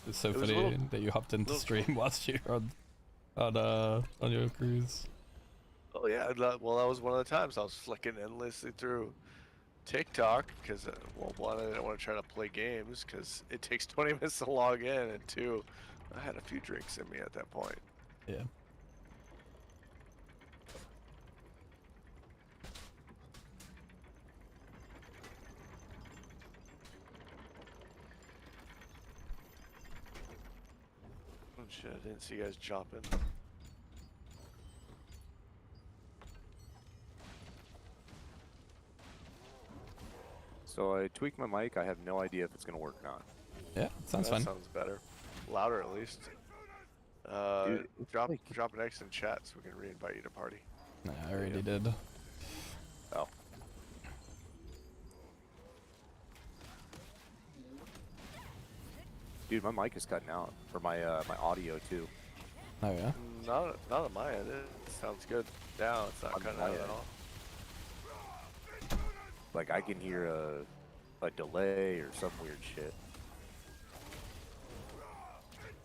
It's so It was funny a little, that you hopped into little stream whilst you're on your cruise. Oh yeah, well that was one of the times I was flicking endlessly through TikTok because well, one, I didn't want to try to play games because it takes 20 minutes to log in, and two, I had a few drinks in me at that point. Yeah. Oh shit, I didn't see you guys jumping. So I tweaked my mic. I have no idea if it's gonna work or not. Yeah, sounds That fun. sounds better. Louder at least. Dude, it's Drop like... drop an X in chat so we can re-invite you to party. Nah, I already did. Oh. Dude, my mic is cutting out. Or my my audio too. Oh yeah. Not on my end. It sounds good. Now it's not On cutting my out at end. all. Like I can hear a delay or some weird shit.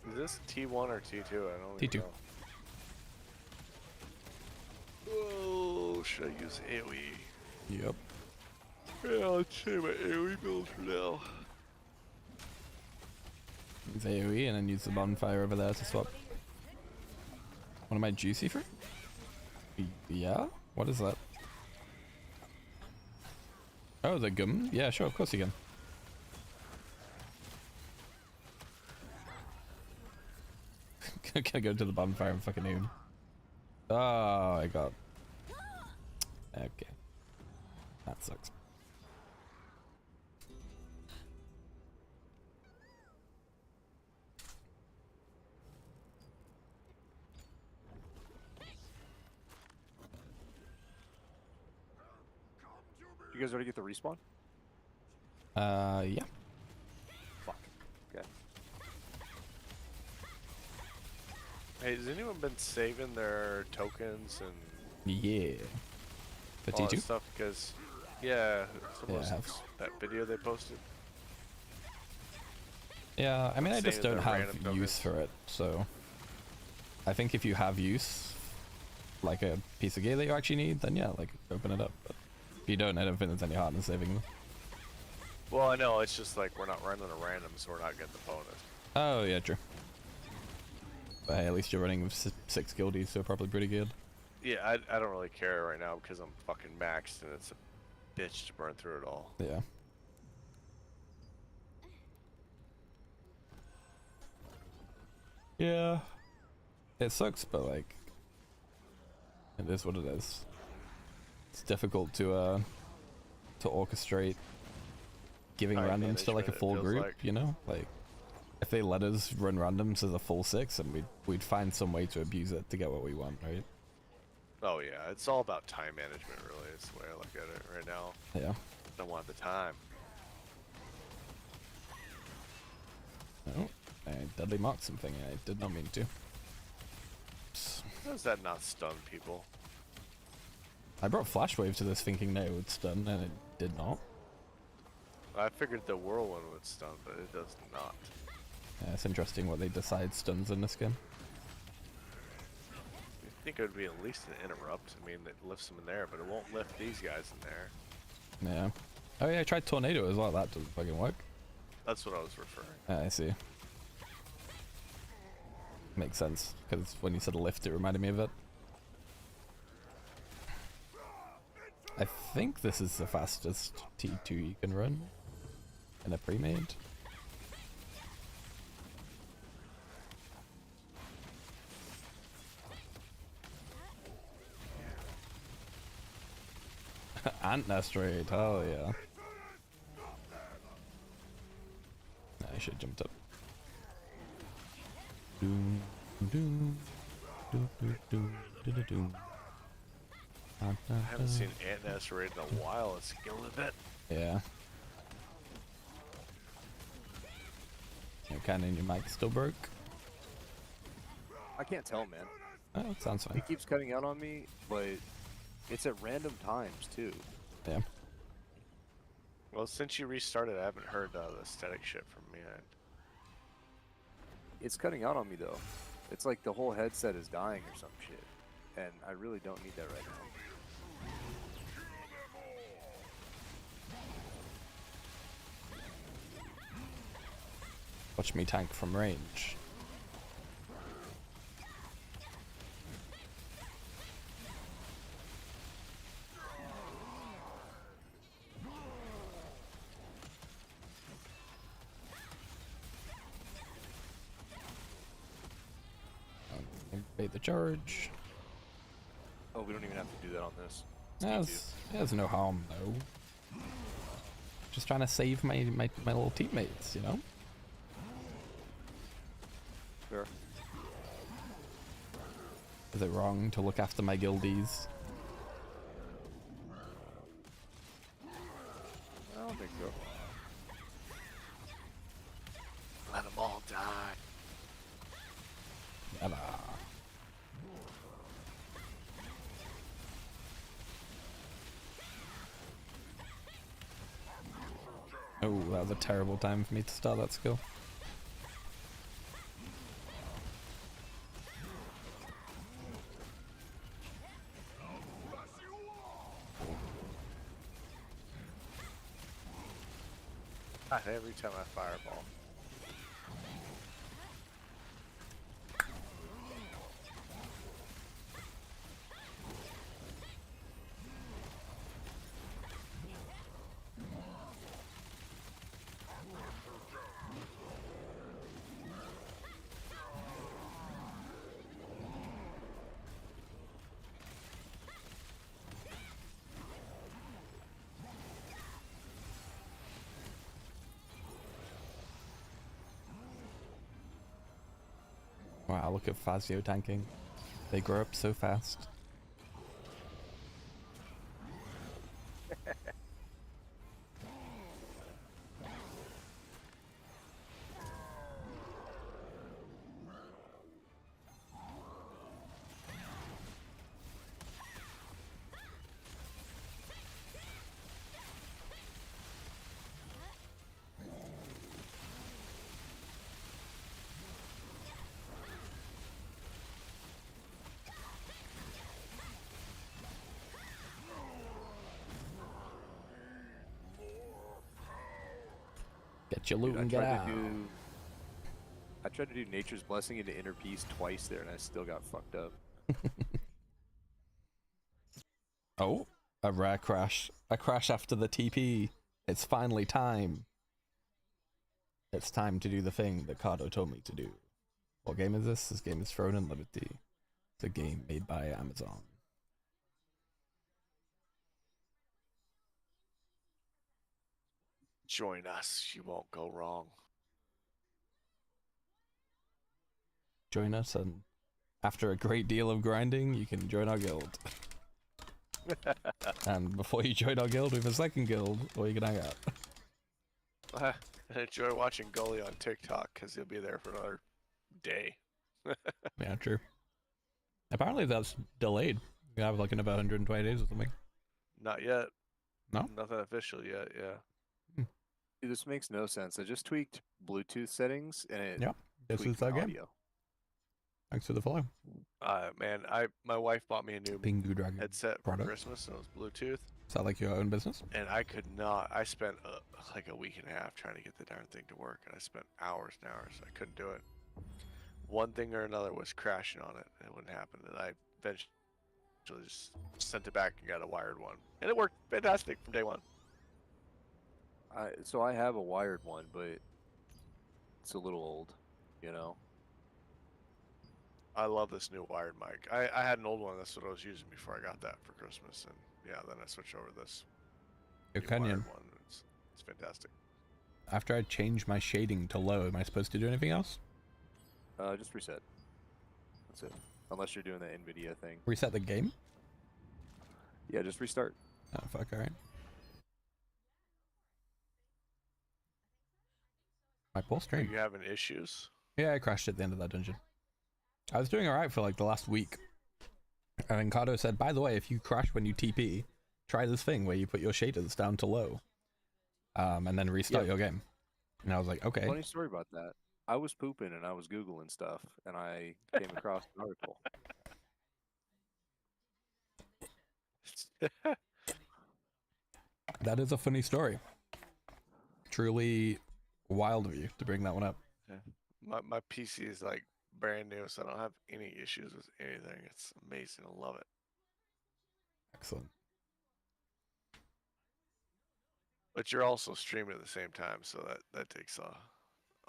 Is this T1 or T2? I don't T2. even know. Oh, should I use AoE? Yep. Yeah, I'll change my AoE build for now. Use AoE and then use the bonfire over there to swap. What am I juicy for? Yeah? What is that? Oh, the gum? Yeah, sure, of course you can. Gonna go to the bonfire and fucking noon. Oh, I got... Okay. That sucks. You guys already get the respawn? Yeah. Fuck. Okay. Hey, has anyone been saving their tokens and Yeah. For all that T2? stuff? Because, yeah, Yeah, I some have. of that video they posted. Yeah, I mean, I just Saving don't their have random use tokens. for it, so... I think if you have use, like a piece of gear that you actually need, then yeah, like, open it up. But if you don't, I don't think there's any harm in saving them. Well, I know, it's just like we're not running a random, so we're not getting the bonus. Oh, yeah, true. But hey, at least you're running with 6 guildies, so probably pretty good. Yeah, I don't really care right now because I'm fucking maxed and it's a bitch to burn through it all. Yeah. Yeah. It sucks, but like... It is what it is. It's difficult to orchestrate giving Time randoms to like a management, it full feels group, like. you know? Like, if they let us run randoms as a full 6, and we'd find some way to abuse it to get what we want, right? Oh yeah, it's all about time management really, is the way I look at it right now. Yeah. Don't want the time. Oh, I deadly marked something. I did not mean to. How does that not stun people? I brought Flashwave to this thinking that it would stun, and it did not. I figured the whirlwind would stun, but it does not. Yeah, it's interesting what they decide stuns in this game. I think it would be at least an interrupt. I mean, it lifts them in there, but it won't lift these guys in there. Yeah. Oh yeah, I tried Tornado as well. That doesn't fucking work. That's what I was referring. Ah, I see. Makes sense, because when you said lift, it reminded me of it. I think this is the fastest T2 you can run in a pre-made. Ant nest raid, hell yeah. Nah, I should have jumped up. Doom, doom, doom, doom, doom, doom, doom. I haven't seen Ant Nest Raid in a while. It's killing a bit. Yeah. Your cannon, your mic still broke? I can't tell, man. Oh, it sounds fine. It keeps cutting out on me, but it's at random times too. Yeah. Well, since you restarted, I haven't heard the static shit from me yet. It's cutting out on me though. It's like the whole headset is dying or some shit, and I really don't need that right now. Watch me tank from range. Bait the charge. Oh, we don't even have to do that on this. There's no harm though. Just trying to save my little teammates, you know? Sure. Is it wrong to look after my guildies? I don't think so. Let them all die. Never. Oh, that was a terrible time for me to start that skill. God, every time I fireball. Wow, look at Fazio tanking. They grow up so fast. Get your loot and get out. I tried to do Nature's Blessing into Inner Peace twice there, and I still got fucked up. Oh, a rare crash. A crash after the TP. It's finally time. It's time to do the thing that Cardo told me to do. What game is this? This game is Throne and Liberty. It's a game made by Amazon. Join us. You won't go wrong. Join us, and after a great deal of grinding, you can join our guild. And before you join our guild, we have a second guild where you can hang out. I enjoy watching Gully on TikTok because he'll be there for another day. Yeah, true. Apparently that's delayed. We have like in about 120 days or something. Not yet. No? Nothing official yet, yeah. Dude, this makes no sense. I just tweaked Bluetooth settings, and it Yeah, this is tweaked that my game. audio. Thanks for the follow. Man, my wife bought me a new Pingu Dragon headset for product. Christmas, and it was Bluetooth. Is that like your own business? And I could not. I spent like a week and a half trying to get the darn thing to work, and I spent hours and hours. I couldn't do it. One thing or another was crashing on it. It wouldn't happen, and I eventually just sent it back and got a wired one, and it worked fantastic from day one. So I have a wired one, but it's a little old, you know. I love this new wired mic. I had an old one. That's what I was using before I got that for Christmas, and yeah, then I switched over to this Your new Canyon. wired one. It's fantastic. After I change my shading to low, am I supposed to do anything else? Just reset. That's it. Unless you're doing the NVIDIA thing. Reset the game? Yeah, just restart. Oh, fuck, alright. My poor Are stream. you having issues? Yeah, I crashed at the end of that dungeon. I was doing alright for like the last week. And then Cardo said, by the way, if you crash when you TP, try this thing where you put your shaders down to low. And then restart your game. And I was like, okay. Funny story about that. I was pooping and I was Googling stuff, and I came across an article. That is a funny story. Truly wild of you to bring that one up. Yeah. My PC is like brand new, so I don't have any issues with anything. It's amazing. I love it. Excellent. But you're also streaming at the same time, so that takes a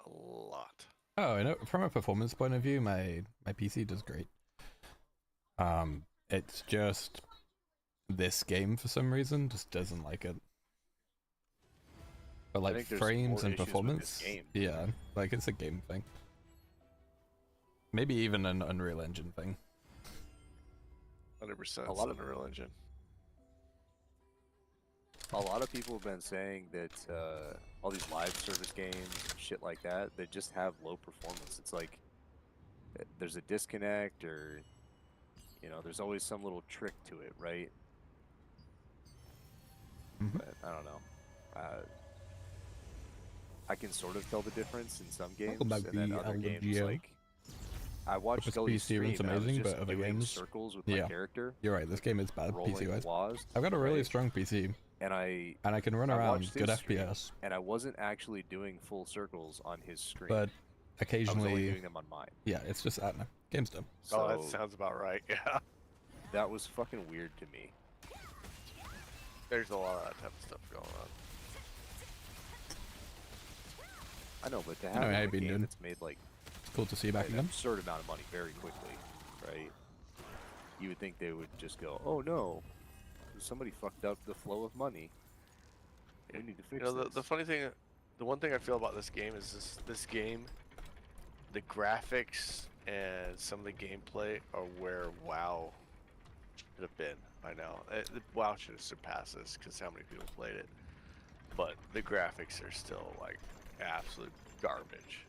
lot. Oh, you know, from a performance point of view, my PC does great. It's just this game for some reason just doesn't like it. But like think there's frames more and issues with this performance, game. yeah, like it's a game thing. Maybe even an Unreal Engine thing. 100% A lot of- Unreal Engine. A lot of people have been saying that all these live service games and shit like that, they just have low performance. It's like there's a disconnect, or there's always some little trick to it, right? Mhm. But I don't know. I can sort of tell the difference in some games, Welcome back and then to other games LGO. like I watched Purpose Scully's PC stream, runs and I was amazing, just but other doing games- circles with yeah. my character, You're right, this game is bad rolling PC wise. WASD, I've got a really right? strong PC, and I and I can run I around watched good his stream, FPS, and I wasn't actually doing full circles on his screen. but I was only occasionally, doing them on mine. yeah, it's just, I don't know, game's dumb. So Oh, that sounds about right. Yeah. that was fucking weird to me. There's a lot of that type of stuff going on. I know, but to know have how a you been game doing? that's made like It's cool to see you back an again. absurd amount of money very quickly, right? You would think they would just go, "Oh no, somebody fucked up the flow of money. We need to fix The this." funny thing, the one thing I feel about this game is this game, the graphics and some of the gameplay are where WoW should have been by now. WoW should have surpassed this because how many people played it. But the graphics are still like absolute garbage.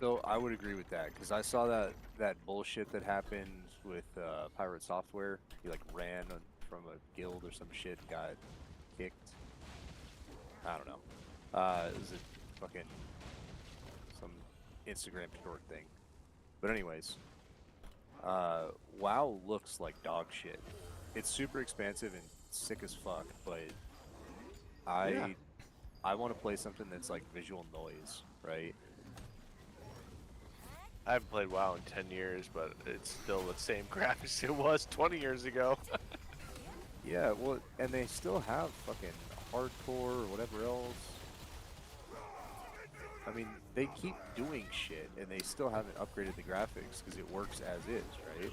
So I would agree with that, because I saw that bullshit that happened with Pirate Software. He like ran from a guild or some shit, got kicked. I don't know. It was a fucking some Instagram short thing. But anyways, WoW looks like dog shit. It's super expensive and sick as fuck, but Yeah. I want to play something that's like visual noise, right? I haven't played WoW in 10 years, but it's still the same graphics it was 20 years ago. Yeah, well, and they still have fucking hardcore or whatever else. I mean, they keep doing shit, and they still haven't upgraded the graphics because it works as is, right?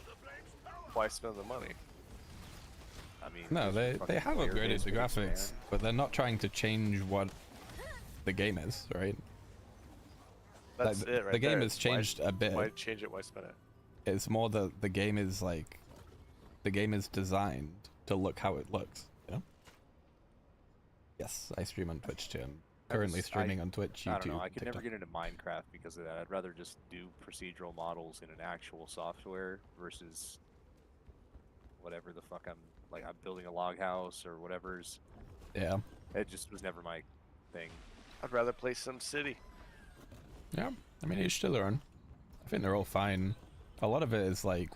Why spend the money? I mean, No, there's they have fucking player upgraded base the to expand. graphics, but they're not trying to change what the game is, right? That's Like, it right the game there. has changed a bit. Why change it? Why spend it? It's more the game is like, the game is designed to look how it looks, you know? Yes, I stream on Twitch too. I'm currently streaming on Twitch, YouTube, I don't know. I could never TikTok. get into Minecraft because of that. I'd rather just do procedural models in an actual software versus whatever the fuck I'm building a log house or whatever's. Yeah. It just was never my thing. I'd rather play SimCity. Yeah, I mean, each to their own. I think they're all fine. A lot of it is like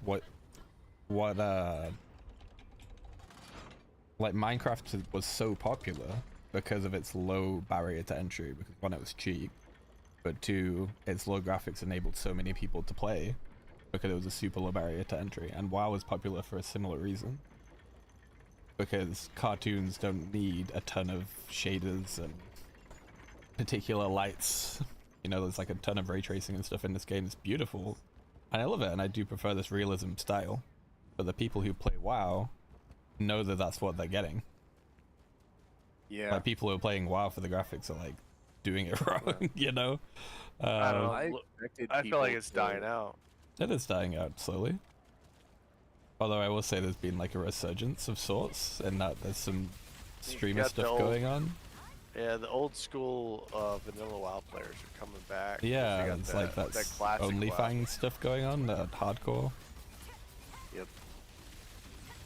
like Minecraft was so popular because of its low barrier to entry, because one, it was cheap, but two, its low graphics enabled so many people to play because it was a super low barrier to entry. And WoW was popular for a similar reason, because cartoons don't need a ton of shaders and particular lights. You know, there's like a ton of ray tracing and stuff in this game. It's beautiful, and I love it, and I do prefer this realism style. But the people who play WoW know that that's what they're getting. Yeah. Like, people who are playing WoW for the graphics are like doing it wrong, you know? I don't know. I Look, expected I feel like people it's to- dying out. It is dying out slowly. Although I will say there's been like a resurgence of sorts, and that there's some streamer got the stuff old- going on. Yeah, the old school vanilla WoW players are coming back. 'cause they Yeah, got it's the- like that classic WoW. OnlyFans stuff going on, that hardcore. Yep.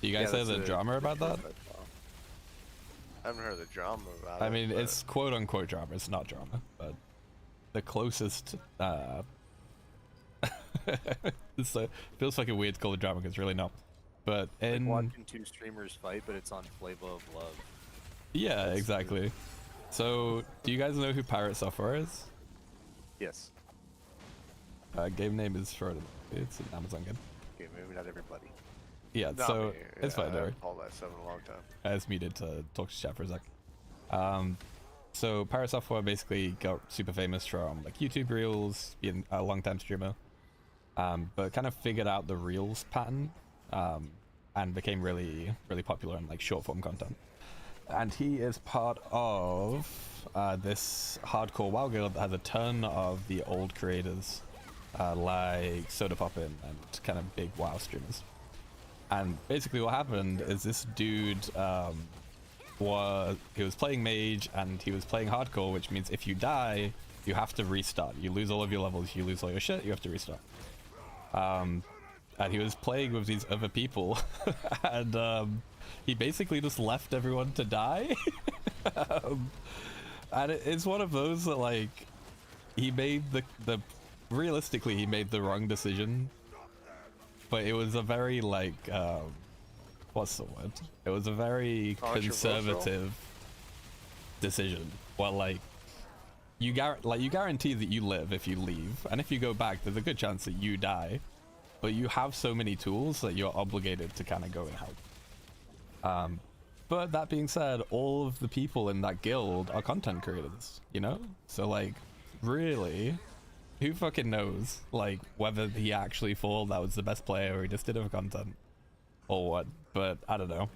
Do you guys Yeah, hear that's the a drama good about that? trend I saw. I haven't heard the drama about it. I mean, but it's quote unquote drama. It's not drama, but the closest. So feels like a weird to call it drama, 'cause it's really not. But Like in watching two streamers fight, but it's on Flavor of Love. yeah, That's exactly. So do you guys know who Pirate Software is? Yes. Game name is Frodo. It's an Amazon game. Okay, maybe not everybody. Yeah, Not so me. it's Yeah, fine, I don't worry. haven't called that 7 in a long time. I just needed to talk to chat for a sec. So Pirate Software basically got super famous from like YouTube Reels, being a long time streamer, but kind of figured out the Reels pattern, and became really popular in like short form content. And he is part of this hardcore WoW guild that has a ton of the old creators, like Soda Poppin and kind of big WoW streamers. And basically what happened is this dude he was playing mage and he was playing hardcore, which means if you die, you have to restart. You lose all of your levels, you lose all your shit, you have to restart. And he was playing with these other people and he basically just left everyone to die. And it's one of those that like he made the realistically he made the wrong decision, but it was a very like what's the word? It was a very conservative decision. Well, like you guarantee that you live if you leave, and if you go back, there's a good chance that you die. But you have so many tools that you're obligated to kind of go and help. But that being said, all of the people in that guild are content creators, you know? So like, really, who fucking knows, like, whether he actually thought that was the best player or he just did it for content or what? But I don't know.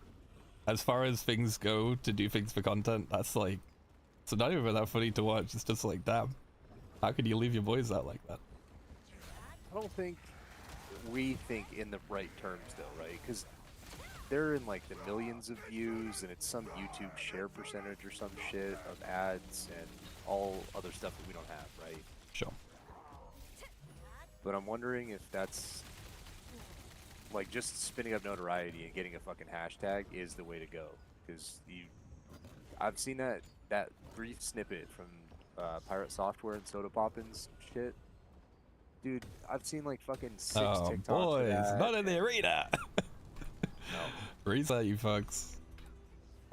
As far as things go to do things for content, that's like, it's not even that funny to watch. It's just like, damn, how could you leave your boys out like that? I don't think we think in the right terms though, right? Because they're in like the millions of views and it's some YouTube share percentage or some shit of ads and all other stuff that we don't have, right? Sure. But I'm wondering if that's like just spinning up notoriety and getting a fucking hashtag is the way to go. Because I've seen that brief snippet from Pirate Software and Soda Poppins shit. Dude, I've seen like fucking 6 TikToks. Boys, not in the arena. No. Reset, you fucks.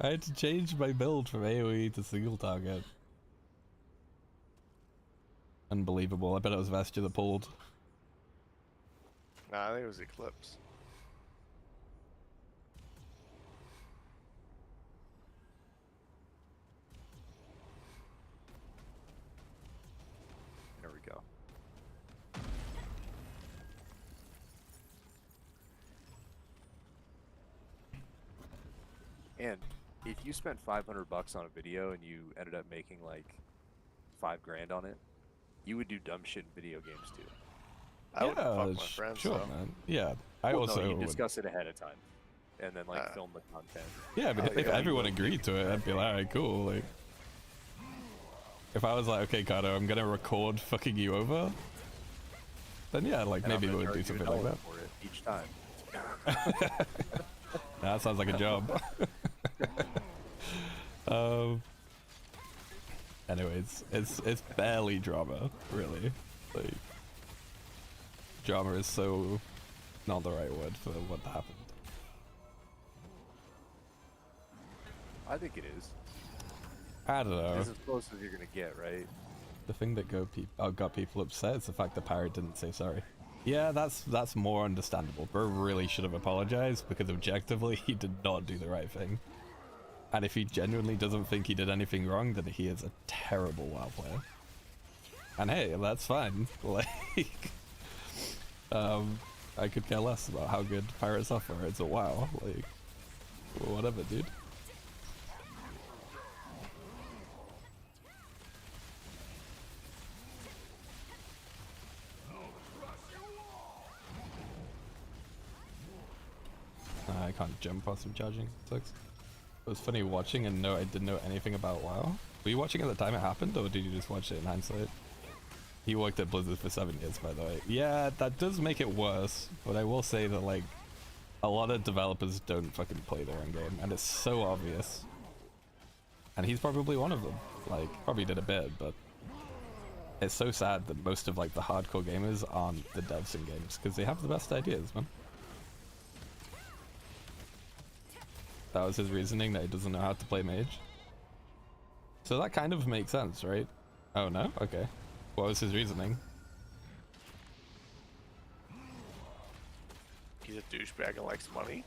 I had to change my build from AoE to single target. Unbelievable. I bet it was Vestia that pulled. Nah, I think it was Eclipse. There we go. And if you spent $500 on a video and you ended up making like $5 grand on it, you would do dumb shit in video games too. I would fuck my friends, sure, though. man. Yeah, I Well, also no, you would. discuss it ahead of time, and then like film the content. Yeah, but if yeah, everyone agreed to it, I'd be like, alright, cool. Like, if I was like, okay, Kato, I'm gonna record fucking you over, then yeah, like And maybe I'm we gonna would do charge you something like $1 that. for it each time. That sounds like a job. Anyways, it's barely drama, really. Like, drama is so not the right word for what happened. I think it is. I don't know. It's as close as you're gonna get, right? The thing that got people upset is the fact that Pirate didn't say sorry. Yeah, that's more understandable. Bro really should have apologized because objectively he did not do the right thing. And if he genuinely doesn't think he did anything wrong, then he is a terrible WoW player. And hey, that's fine. Like, I could care less about how good Pirate Software is at WoW. Like, whatever, dude. I can't jump whilst I'm charging. Sucks. It was funny watching and I didn't know anything about WoW. Were you watching at the time it happened, or did you just watch it in hindsight? He worked at Blizzard for 7 years, by the way. Yeah, that does make it worse, but I will say that, like, a lot of developers don't fucking play their own game, and it's so obvious. And he's probably one of them. Like, probably did a bit, but It's so sad that most of like the hardcore gamers aren't the devs in games because they have the best ideas, man. That was his reasoning, that he doesn't know how to play mage. So that kind of makes sense, right? Oh no? Okay. What was his reasoning? He's a douchebag and likes money.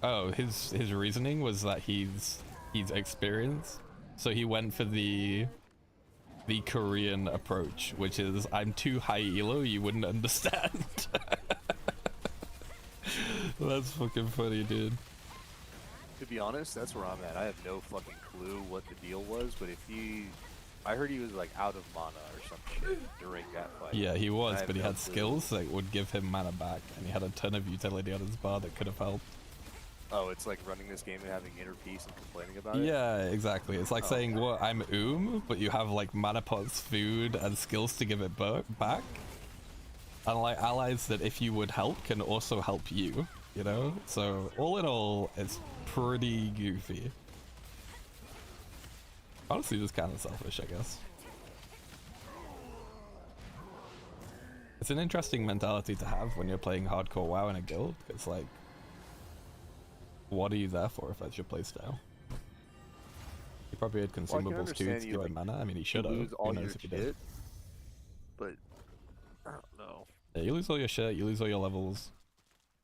Oh, his reasoning was that he's experienced, so he went for the Korean approach, which is I'm too high elo, you wouldn't understand. That's fucking funny, dude. To be honest, that's where I'm at. I have no fucking clue what the deal was, but I heard he was like out of mana or some shit during that fight. Yeah, he was, but he no had clue. skills that would give him mana back, and he had a ton of utility on his bar that could have helped. Oh, it's like running this game and having inner peace and complaining about it? Yeah, exactly. It's like saying, well, I'm but you have like mana pots, food, and skills to give it back. And like allies that if you would help can also help you, you know? So all in all, it's pretty goofy. Honestly, just kind of selfish, I guess. It's an interesting mentality to have when you're playing hardcore WoW in a guild. It's like, what are you there for if that's your playstyle? He probably had consumables too to give him mana. I mean, he should have. Lose all Who your knows if he shit, did? but I don't know. Yeah, you lose all your shit, you lose all your levels.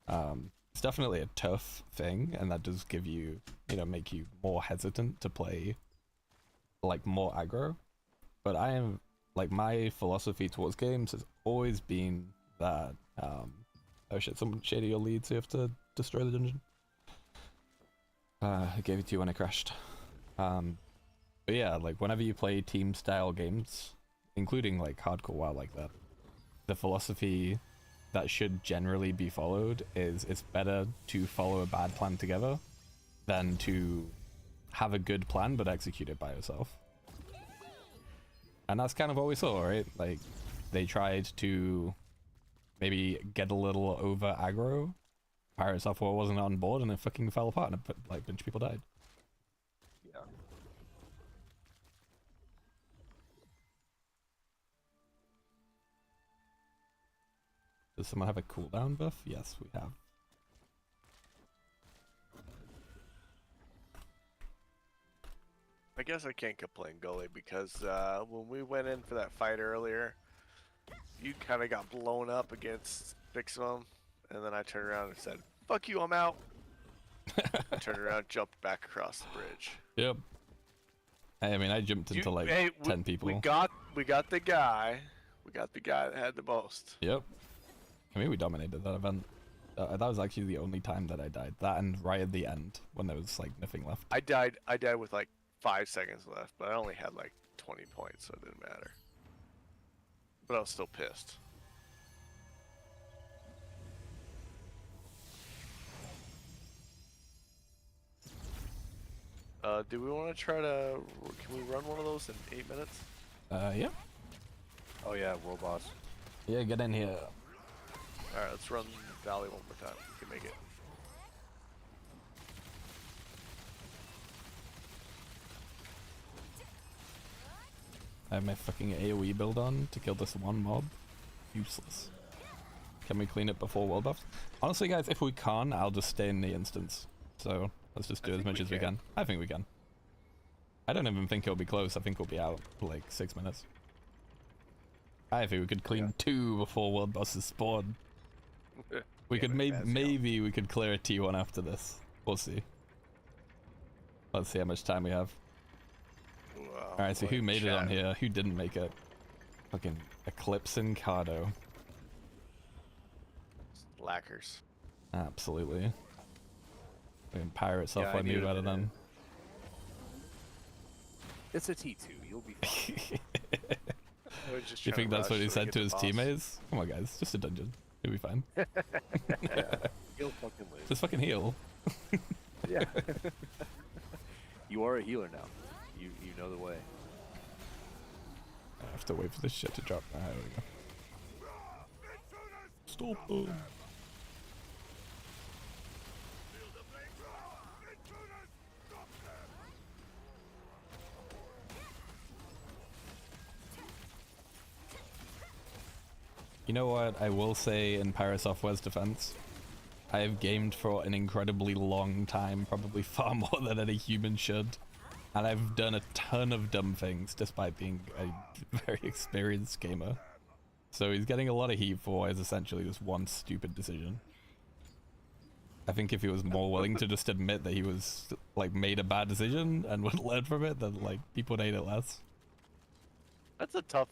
It's definitely a tough thing, and that does give you, you know, make you more hesitant to play, like, more aggro. But I am, like, my philosophy towards games has always been that, oh shit, someone shaded your lead, so you have to destroy the dungeon. I gave it to you when I crashed. But yeah, like, whenever you play team-style games, including, like, hardcore WoW like that, the philosophy that should generally be followed is it's better to follow a bad plan together than to have a good plan but execute it by yourself. And that's kind of what we saw, right? Like, they tried to maybe get a little over aggro. Pirate Software wasn't on board and it fucking fell apart and like a bunch of people died. Yeah. Does someone have a cooldown buff? Yes, we have. I guess I can't complain, Gully, because when we went in for that fight earlier, you kind of got blown up against 6 of them, and then I turned around and said, "Fuck you, I'm out." I turned around, jumped back across the bridge. Yep. I mean, I jumped into like 10 people. We got the guy. We got the guy that had the most. Yep. I mean, we dominated that event. That was actually the only time that I died. That and right at the end when there was like nothing left. I died with like 5 seconds left, but I only had like 20 points, so it didn't matter. But I was still pissed. Do we want to try to? Can we run one of those in 8 minutes? Yeah. Oh yeah, world boss. Yeah, get in here. All right, let's run Valley one more time. We can make it. I have my fucking AoE build on to kill this one mob. Useless. Can we clean it before world buffs? Honestly, guys, if we can't, I'll just stay in the instance. So let's just do as much as we can. I think we can. I don't even think it'll be close. I think we'll be out for like 6 minutes. I think we could clean 2 before world bosses spawn. We could maybe we could clear a T1 after this. We'll see. Let's see how much time we have. Alright, so who made it on here? Who didn't make it? Fucking Eclipse and Cardo. Lackers. Absolutely. Fucking Pirate Software knew better than. It's a T2. You'll be fine. You think that's what he said to his teammates? Come on, guys. Just a dungeon. You'll be fine. You'll fucking live. Just fucking heal. Yeah. You are a healer now. You know the way. I have to wait for this shit to drop. Ah, there we go. Stop them. You know what I will say in Pyro Software's defense? I have gamed for an incredibly long time, probably far more than any human should. And I've done a ton of dumb things despite being a very experienced gamer. So he's getting a lot of heat for what is essentially just one stupid decision. I think if he was more willing to just admit that he was like made a bad decision and would learn from it, then like people would hate it less. That's a tough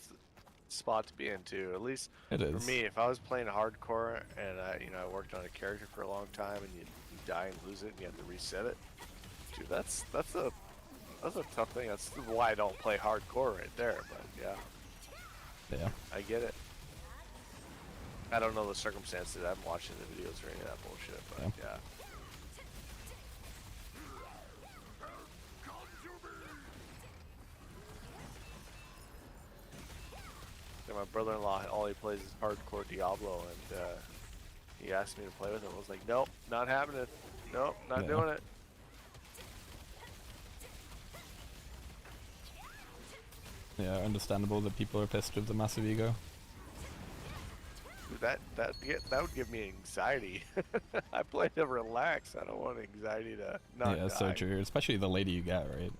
spot to be in too. At least It is. for me, if I was playing hardcore and I worked on a character for a long time and you die and lose it and you have to reset it, dude, that's a tough thing. That's why I don't play hardcore right there. But Yeah. I get it. I don't know the circumstances. I'm watching the videos or any of that bullshit, but yeah. Yeah, my brother-in-law, all he plays is hardcore Diablo, and he asked me to play with him. I was like, nope, not happening. Nope, not doing it. Yeah, understandable that people are pissed with the massive ego. Dude, that would give me anxiety. I play to relax. I don't want anxiety to not Yeah, die. so true. Especially the later you get, right?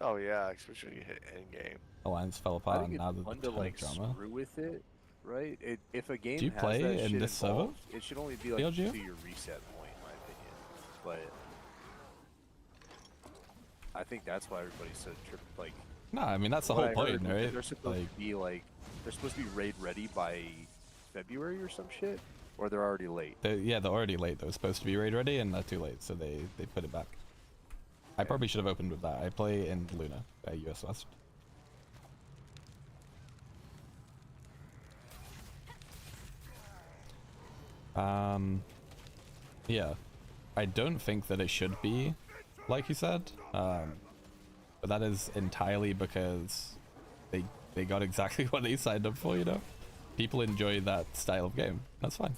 Oh yeah, especially when you hit end game. Alliance fell I apart think and it's now there's fun a to ton like of drama. screw with it, right? If a game Do you has play that in shit this server? involved, it should only be like BLGO? to your reset point, in my opinion. But I think that's why everybody's so tripped. Like, No, I mean that's the what whole I point, heard was that right? they're supposed to be like, they're supposed to be raid ready by February or some shit, or they're already late. Yeah, they're already late. They were supposed to be raid ready and they're too late, so they put it back. I probably should have opened with that. I play in Luna, US West. Yeah, I don't think that it should be like you said, but that is entirely because they got exactly what they signed up for, you know? People enjoy that style of game. That's fine.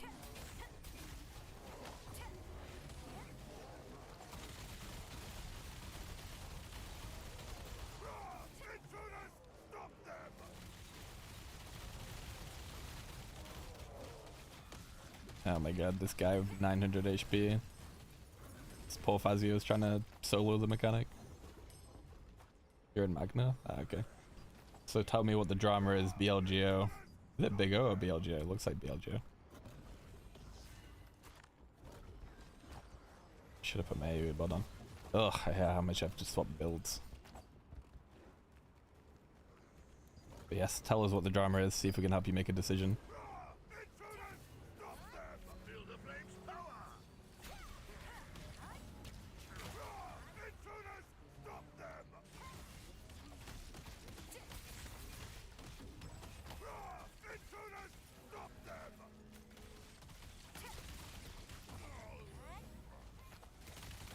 Oh my god, this guy with 900 HP. This poor Fazio is trying to solo the mechanic. You're in Magna? Ah, okay. So tell me what the drama is, BLGO. Is it Big O or BLGO? It looks like BLGO. Should have put my but on. Ugh, I hate how much I have to swap builds. But yes, tell us what the drama is, see if we can help you make a decision.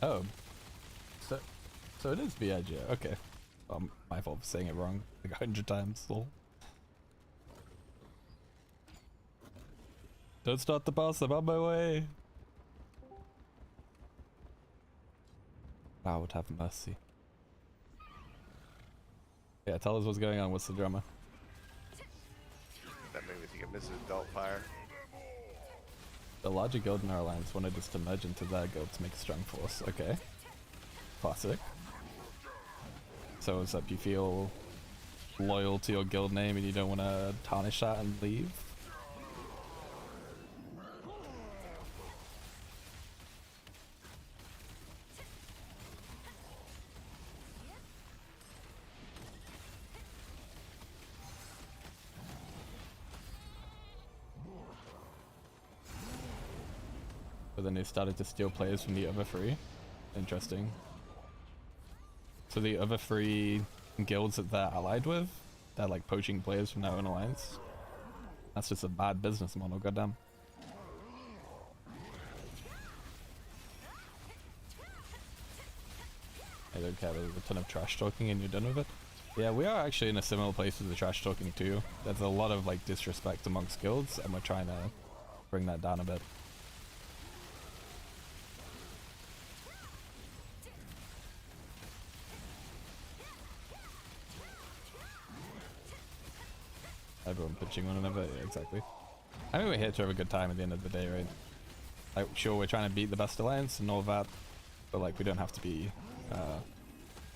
Oh, so it is BIG. Okay, my fault for saying it wrong like 100 times. Lol. Don't start the boss. I'm on my way. I would have mercy. Yeah, tell us what's going on. What's the drama? That made me think of Mrs. Doubtfire. The larger guild in our alliance wanted us to merge into their guild to make a strong force. Okay. Classic. So it's up, you feel loyal to your guild name and you don't want to tarnish that and leave? But then they started to steal players from the other three. Interesting. So the other three guilds that they're allied with, they're like poaching players from their own alliance. That's just a bad business model, goddamn. I don't care, there's a ton of trash talking and you're done with it. Yeah, we are actually in a similar place with the trash talking too. There's a lot of like disrespect amongst guilds and we're trying to bring that down a bit. Everyone pitching one another, yeah, exactly. I mean, we're here to have a good time at the end of the day, right? Like, sure, we're trying to beat the best alliance and all that, but like, we don't have to be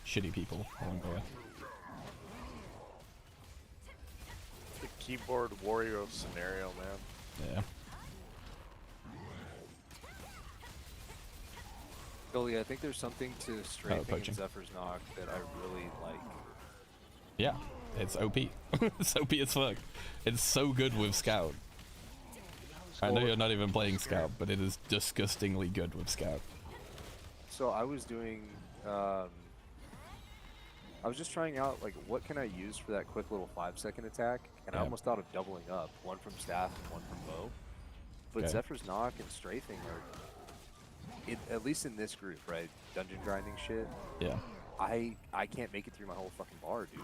shitty people along the way. The keyboard warrior scenario, man. Yeah. Billy, I think there's something to strafing poaching. and Zephyr's Knock that I really like. Yeah, it's OP. It's OP as fuck. It's so good with Scout. I know you're not even playing Scout, but it is disgustingly good with Scout. So I was doing, I was just trying out, like, what can I use for that quick little 5-second attack? And I Yeah. almost thought of doubling up, one from staff and one from bow. But Okay. Zephyr's Knock and strafing are, at least in this group, right? Dungeon grinding shit. Yeah. I can't make it through my whole fucking bar, dude.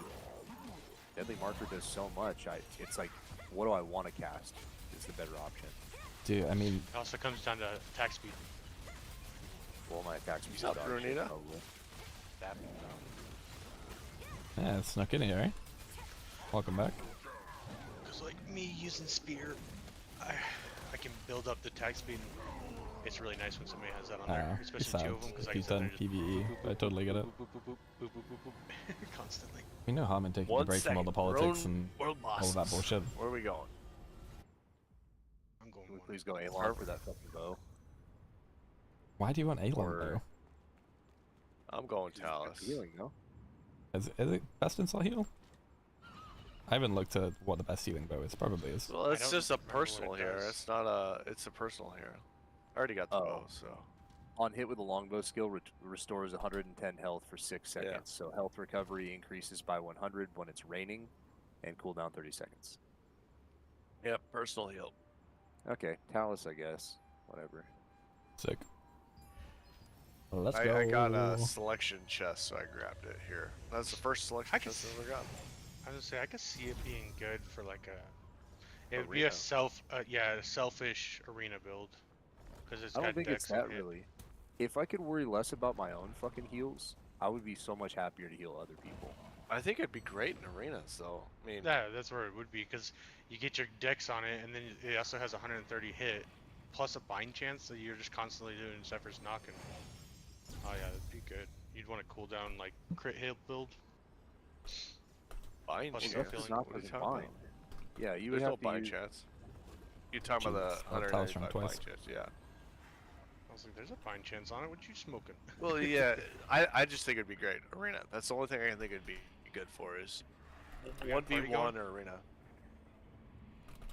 Deadly Marker does so much. It's like, what do I want to cast? Is the better option. Dude, I mean, It also comes down to attack speed. Well, my attack speed up, dog shit, Brunita? probably. That. yeah, it's snuck in here, right? Welcome back. Because like me using spear, I can build up the attack speed. It's really nice when somebody has that on there, It's especially two sad of them. Because if I you've can done just PvE. I totally get it. boop, boop, boop, boop, boop, boop, boop, constantly. We know harm in taking a One break from all the second. We're politics on and world all of that bosses. bullshit. Where are we going? I'm going Can we one. please go Alon for that fucking bow? Why do you want Alon Or- though? I'm going It's good Talus. healing, no? Is it best in slot heal? I haven't looked at what the best healing bow is. Probably is. Well, it's don't just a remember what it personal here. does. It's not a. It's a personal here. I already got the Oh. bow, so. On hit with a longbow skill, restores 110 health for 6 seconds. So health recovery increases by 100 when it's raining, and cooldown 30 seconds. Yep, personal heal. Okay, Talus, I guess. Whatever. Sick. Let's go. I got a selection chest, so I grabbed it here. That's the first selection I can chest I've ever gotten. I was gonna say I could see it being good for like a. It would be Arena. a selfish arena build, because it's I got don't think it's dex and that hit. really. If I could worry less about my own fucking heals, I would be so much happier to heal other people. I think it'd be great in arenas, though. I mean, Yeah, that's where it would be, because you get your dex on it, and then it also has 130 hit, plus a bind chance, so you're just constantly doing Zephyr's Knock. And oh yeah, that'd be good. You'd want to cool down like crit hit build. bind Plus chance. you're Zephyr's feeling- Knock What are you doesn't talking bind. about? Yeah, you would There's no have to bind use... chance. You're talking about Jeez, the I'll tell us from 195 twice. bind chance, yeah. I was like, there's a bind chance on it. What you smoking? Well, yeah, I just think it'd be great. Arena. That's the only thing I can think it'd be good for is We got a party 1v1 going? or arena.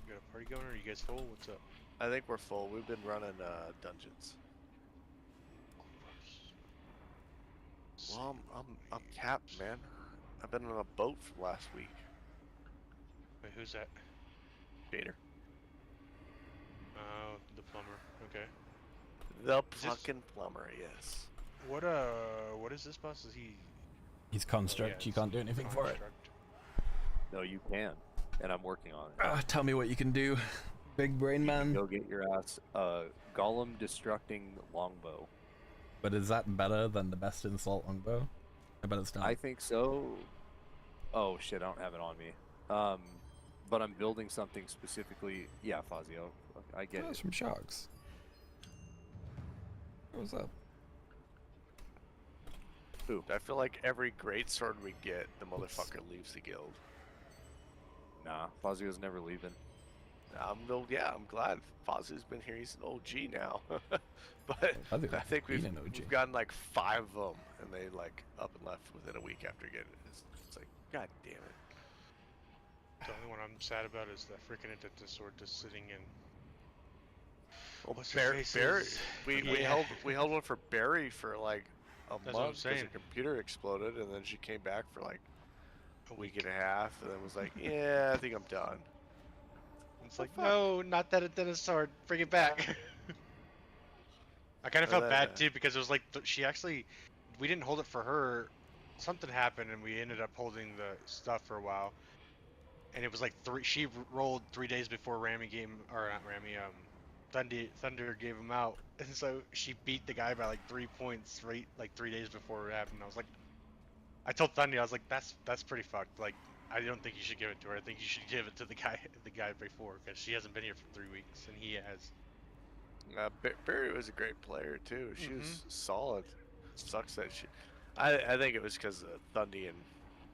You got a party going? Are you guys full? What's up? I think we're full. We've been running dungeons. Well, I'm capped, man. I've been on a boat for last week. Wait, who's that? Gator. Oh, the plumber. Okay. The Is this- fucking plumber, yes. What is this boss? Is he? He's construct. yeah, you it's can't do anything for it. construct. No, you can. And I'm working on it. Tell me what you can do, big brain You can man. go get your ass a golem destructing longbow. But is that better than the best in slot longbow? I bet it's not. I think so. Oh shit, I don't have it on me. But I'm building something specifically. Yeah, Fazio, I get That's it. from Sharks. What's up? I feel like every great sword we get, the motherfucker leaves the guild. Nah, Fazio's never leaving. I'm glad Fozzy's been here. He's an OG now. But I think I think he's we've an OG. gotten like 5 of them, and they like up and left within a week after getting it. It's like, god damn it. The only one I'm sad about is that freaking Indenta sword just sitting in. Well, What's her face Barry, is- we Yeah. held one for Barry for like a That's what I'm month because her saying. computer exploded, and then she came back for like A a week and a half, and then was like, yeah, I think I'm done. It's like, fuck? no, not that Indenta sword. Bring it back. I kind of Or felt that, bad too, because it was like she actually, we didn't hold it for her. Something happened, and we ended up holding the stuff for a while. And it was like she rolled 3 days before Rami gave him, or not Rami, Thunder gave him out, and so she beat the guy by like 3 points right like 3 days before it happened. I was like, I told Thunder, I was like, that's pretty fucked. Like, I don't think you should give it to her. I think you should give it to the guy before, because she hasn't been here for 3 weeks and he has. Barry was a great player too. She was Mhm. solid. Sucks that she. I think it was because Thundy and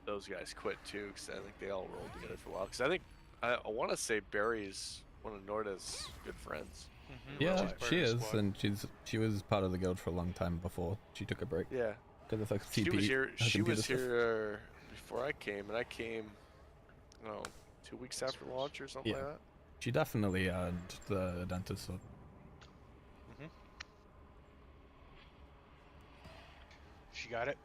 those guys quit too. Because I think they all rolled together for a while. Because I think I want to say Barry's one of Norda's good friends. Mhm. Yeah, She's part she of the is, squad. and she was part of the guild for a long time before she took a break Yeah, because of her she TP. was here. her She computer was stuff. here before I came, and I came, oh, 2 weeks after launch or something Yeah. like that. She definitely earned the dentist sword. Mhm. She got it.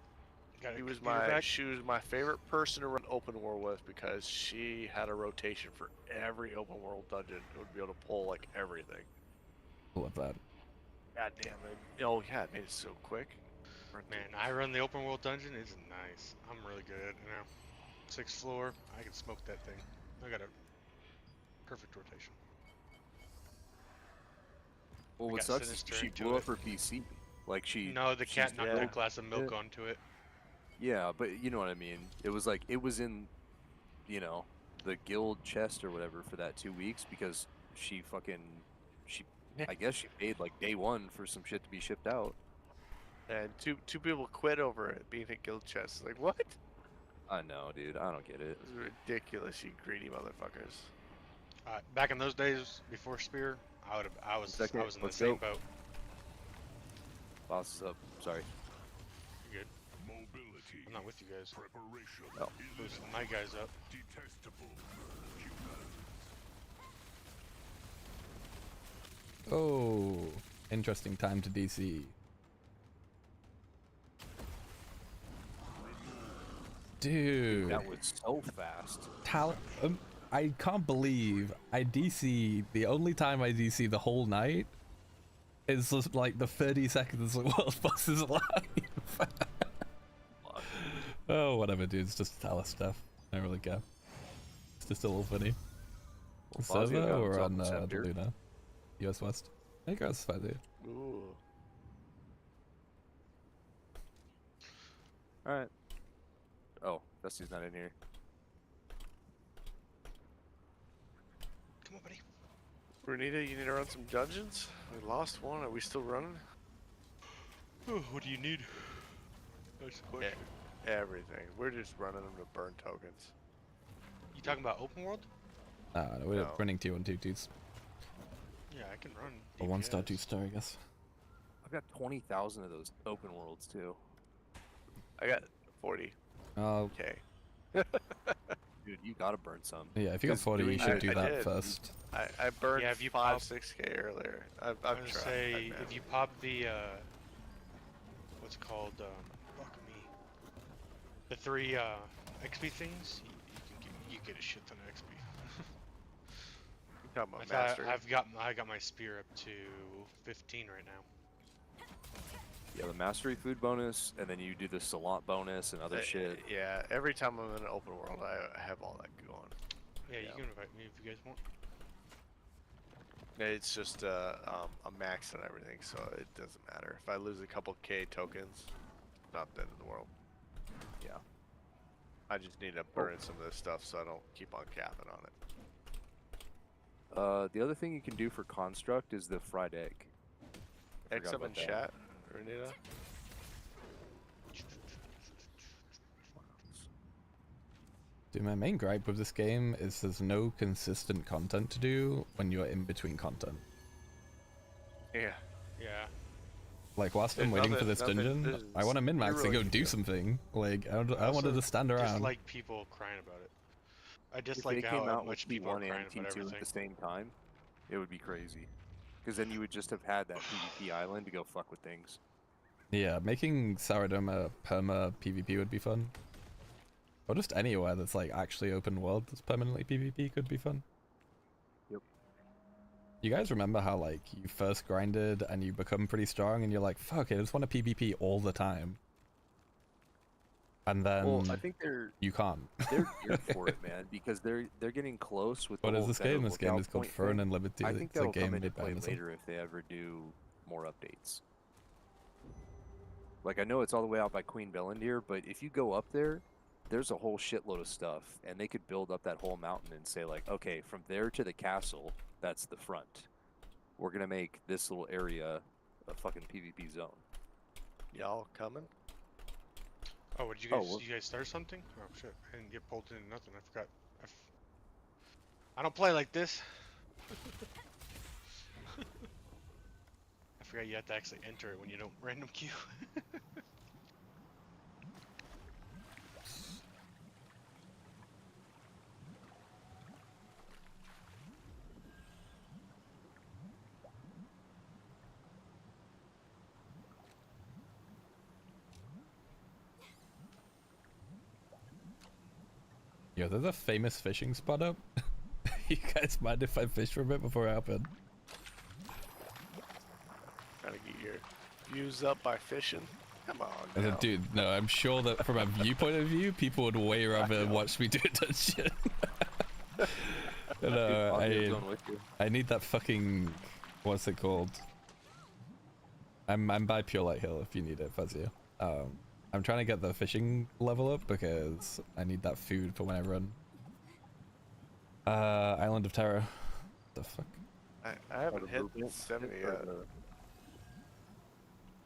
Got a computer back. She was my favorite person to run open world with because she had a rotation for every open world dungeon. It would be able to pull like everything. Love that. God damn it! Oh yeah, it made it so quick. Man, I run the open world dungeon. It's nice. I'm really good. You know, 6th floor. I can smoke that thing. I got a perfect rotation. Well, I what got sucks is Sinister she into blew it. up her PC. Like No, the cat she's knocked yeah. a glass of milk Yeah. onto it. Yeah, but you know what I mean. It was like it was in, you know, the guild chest or whatever for that 2 weeks because she Yeah. I guess she paid like day one for some shit to be shipped out. And two people quit over it being a guild chest. Like what? I know, dude. I don't get it. This is ridiculous, you greedy motherfuckers. Back in those days before Spear, I was Second, in the let's same go. boat. Boss is up. Sorry. You're good. Mobility. I'm not with you guys. Preparation. Oh. Listen, my guys up. Detestable. Oh, interesting time to DC. Dude, That was so fast. I can't believe I DC. The only time I DC the whole night is just like the 30 seconds the world boss is alive. Oh, whatever, dude. It's just Talus stuff. I don't really care. It's just a little funny. Fozzie Server got or himself on a the scepter. Luna? US West? I think it's Fuzzy. Ooh. All right. Oh, Dusty's not in here. Come on, buddy. Renita, you need to run some dungeons? We lost one. Are we still running? What do you need? That's the question. Everything. We're just running them to burn tokens. You talking about open world? No, we're No. running 2-1-2-2s. Yeah, I can run. A 1-star, DPS. 2-star, I guess. I've got 20,000 of those open worlds too. I got 40. Oh, Okay. Dude, you gotta burn some. yeah, if you got 'Cause 40, you doing should I- do I that did. first. I burned Yeah, if you 5, pop- 6K earlier. I've I was gonna tried. say, man. if you pop the, what's it called, fuck me. The 3, XP things, you get a shit ton of XP. You talking I about thought master? I got my spear up to 15 right now. Yeah, the mastery food bonus, and then you do the salant bonus and other shit. Yeah, every time I'm in an open world, I have all that going. Yeah, you Yeah. can invite me if you guys want. It's just a max and everything, so it doesn't matter. If I lose a couple K tokens, not the end of the world. Yeah. I just need to burn some of this stuff so I don't keep on capping on it. The other thing you can do for construct is the fried egg. I X forgot up in about that. chat, Renita. Dude, my main gripe with this game is there's no consistent content to do when you're in between content. Yeah. Yeah. Like, whilst I'm There's waiting for nothing- this nothing- dungeon, there's I want to min-max to zero go you do can- something. Like, I don't I want to also just stand around. dislike people crying about it. I If they dislike came how out with much people are T1 crying and about T2 everything. at the same time, it would be crazy. Because then you would just have had that PvP island to go fuck with things. Yeah, making Saradoma perma PvP would be fun. Or just anywhere that's like actually open world that's permanently PvP could be fun. Yep. You guys remember how like you first grinded and you become pretty strong and you're like, fuck, I just want to PvP all the time. And then Well, I think they're you can't. geared for it, man, because they're getting close with the What is whole this better game? This game lookout is called point Throne thing. and Liberty. I think It's a that'll come game into made by play Amazon. later if they ever do more updates. Like, I know it's all the way out by Queen Bellendir, but if you go up there there's a whole shitload of stuff, and they could build up that whole mountain and say like, okay, from there to the castle, that's the front. We're gonna make this little area a fucking PvP zone. Y'all coming? Oh, what did you Oh, guys? well- You guys start something? Oh shit! I didn't get pulled into nothing. I forgot. I don't play like this. I forgot you have to actually enter it when you don't random queue. Yo, there's a famous fishing spot up. You guys mind if I fish for a bit before I hop in? Trying to get your views up by fishing. Come on. I Now. said, dude, no, I'm sure that from a viewpoint of view, people would way rather watch me do that shit. No, I'll get zone with you. I need that fucking, what's it called? I'm by Pure Light Hill if you need it, Fuzzy. I'm trying to get the fishing level up because I need that food for when I run. Island of Terror. The fuck? I haven't the hit movement 70 or yet.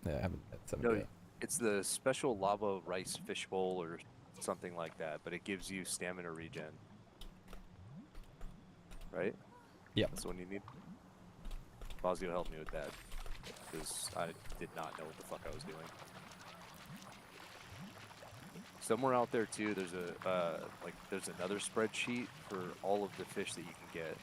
Yeah, I haven't hit 70 No, yet. it's the special lava rice fishbowl or something like that, but it gives you stamina regen. Right? Yep. That's the one you need. Fazio helped me with that because I did not know what the fuck I was doing. Somewhere out there too, there's a there's another spreadsheet for all of the fish that you can get.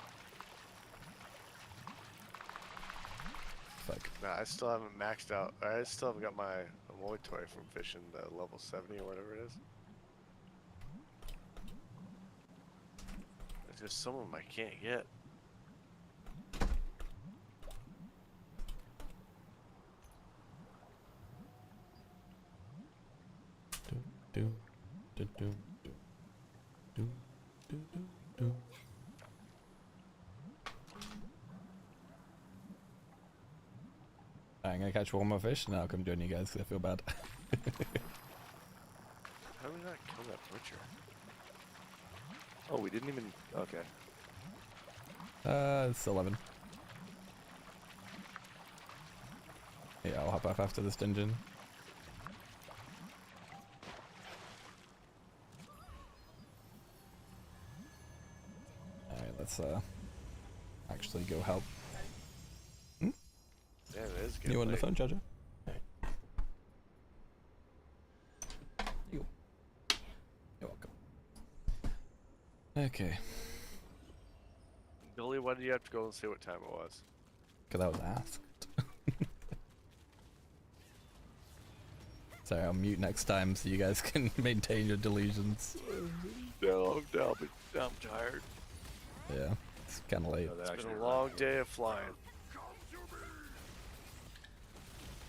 Fuck. Nah, I still haven't maxed out. I still haven't got my Amoy toy from fishing the level 70 or whatever it is. There's just some of them I can't get. Do, do, do, do, do, do, do, do. I'm gonna catch one more fish and I'll come join you guys because I feel bad. How did we not kill that butcher? Oh, we didn't even. Okay. It's 11. Yeah, I'll hop off after this dungeon. Alright, let's actually go help. Yeah, it is good. You want the phone charger? You. You're welcome. Okay, Billy, why did you have to go and say what time it was? because I was asked. Sorry, I'll mute next time so you guys can maintain your delusions. No, I'm tired. Yeah, it's kind of late. No, that It's actually been a reminds long me. day of flying.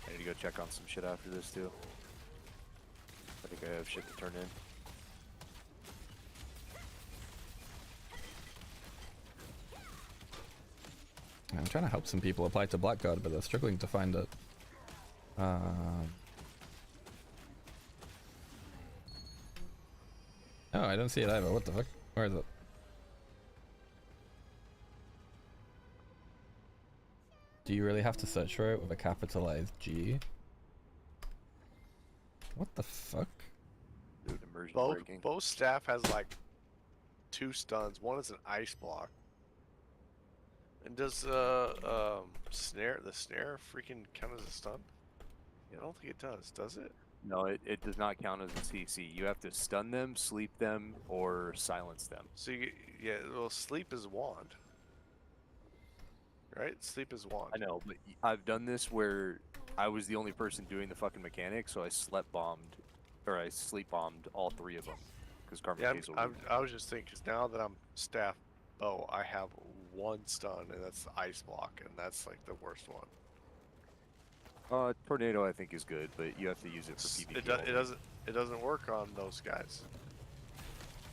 I need to go check on some shit after this too. I think I have shit to turn in. I'm trying to help some people apply to Blackguard, but they're struggling to find it. Oh, I don't see it either. What the fuck? Where is it? Do you really have to search for it with a capitalized G? What the fuck? Dude, immersion Both breaking. staff has like 2 stuns. One is an ice block. And does the snare freaking count as a stun? I don't think it does it? No, it does not count as a CC. You have to stun them, sleep them, or silence them. So yeah, well, sleep is wand. Right? Sleep is wand. I know, but I've done this where I was the only person doing the fucking mechanic, so I sleep bombed all 3 of them. Because Carmen Yeah, Hazel. I was just thinking, because now that I'm staff bow, I have 1 stun, and that's the ice block, and that's like the worst one. Tornado I think is good, but you have to use it for PvP. It doesn't work on those guys.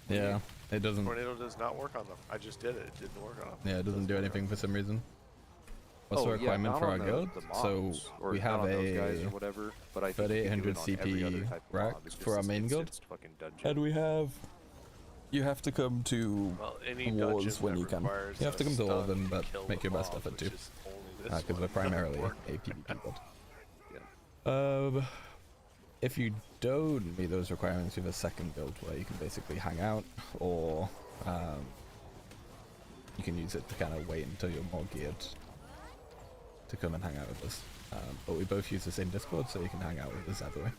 Yeah, it doesn't. Tornado does not work on them. I just did it. It didn't work on them. Yeah, it doesn't do anything for some reason. What's the Oh, yeah, requirement not for our on guild? the So mobs, or we not have on those guys a or whatever, but I think you can do 3800 it on every other CP type of rack mob. It's just for our this main guild, instanced fucking dungeon. and we have. You have to come to Well, any wars dungeon when that you can. requires You have to a come to all of stun them, but kill make the your best mob, effort which too. is only this Because one. we're primarily Work. a PvP build. Yeah. If you don't meet those requirements, you have a second build where you can basically hang out, or you can use it to kind of wait until you're more geared to come and hang out with us. But we both use the same Discord, so you can hang out with us either way.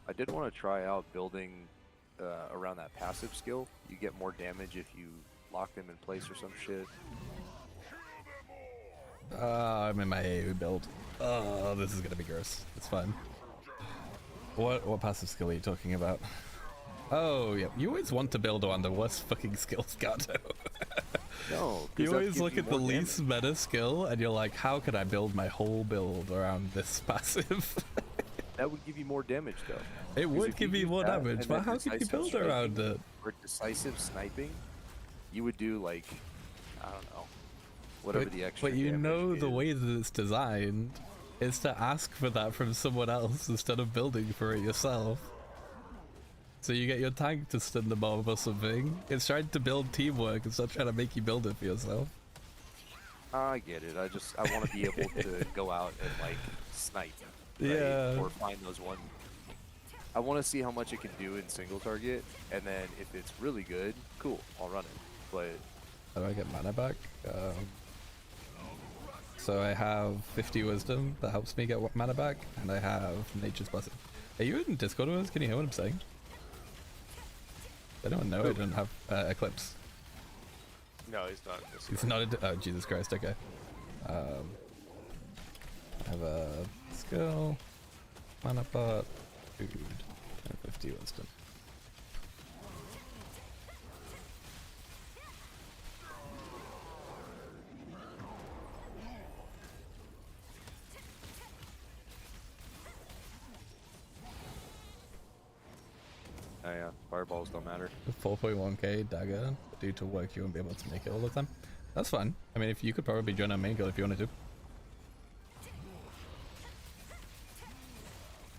I did want to try out building around that passive skill. You get more damage if you lock them in place or some shit. I'm in my AU build. Oh, this is gonna be gross. It's fine. What passive skill are you talking about? Oh, yeah. You always want to build on the worst fucking skills, Gato. No, You always look at the least meta skill, and you're like, how can I build my whole build around this passive? That would give you more damage, though. It 'Cause would if give you you use more that damage, and but then how can you decisive build around striking it? or decisive sniping, you would do like, I don't know, whatever the extra. But you damage know the is. way that it's designed is to ask for that from someone else instead of building for it yourself. So you get your tank to stun the mob or something. It's trying to build teamwork, it's not trying to make you build it for yourself. I get it. I want to be able to go out and like snipe, right? Yeah. Or find those one. I want to see how much it can do in single target, and then if it's really good, cool, I'll run it. But How do I get mana back? So I have 50 wisdom that helps me get mana back, and I have nature's blessing. Are you in Discord with us? Can you hear what I'm saying? I don't know. I don't have Eclipse. No, he's not. He's not a. Oh, Jesus Christ. Okay. I have a skill, mana pot, food, and 50 wisdom. oh yeah, fireballs don't matter. 4.1k dagger. Due to work, you won't be able to make it all the time. That's fine. I mean, if you could probably join our main guild if you wanted to.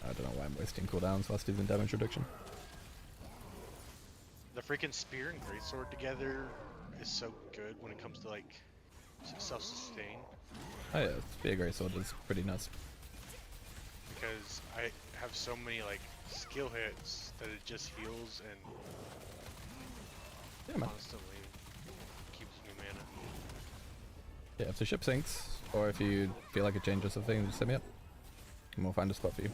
I don't know why I'm wasting cooldowns whilst he's in damage reduction. The freaking spear and greatsword together is so good when it comes to like self-sustain, Oh yeah, be a great sword is pretty nuts. because I have so many like skill hits that it just heals and Yeah, man. constantly keeps me mana. Yeah, if the ship sinks, or if you feel like a change or something, just hit me up. And we'll find a spot for you.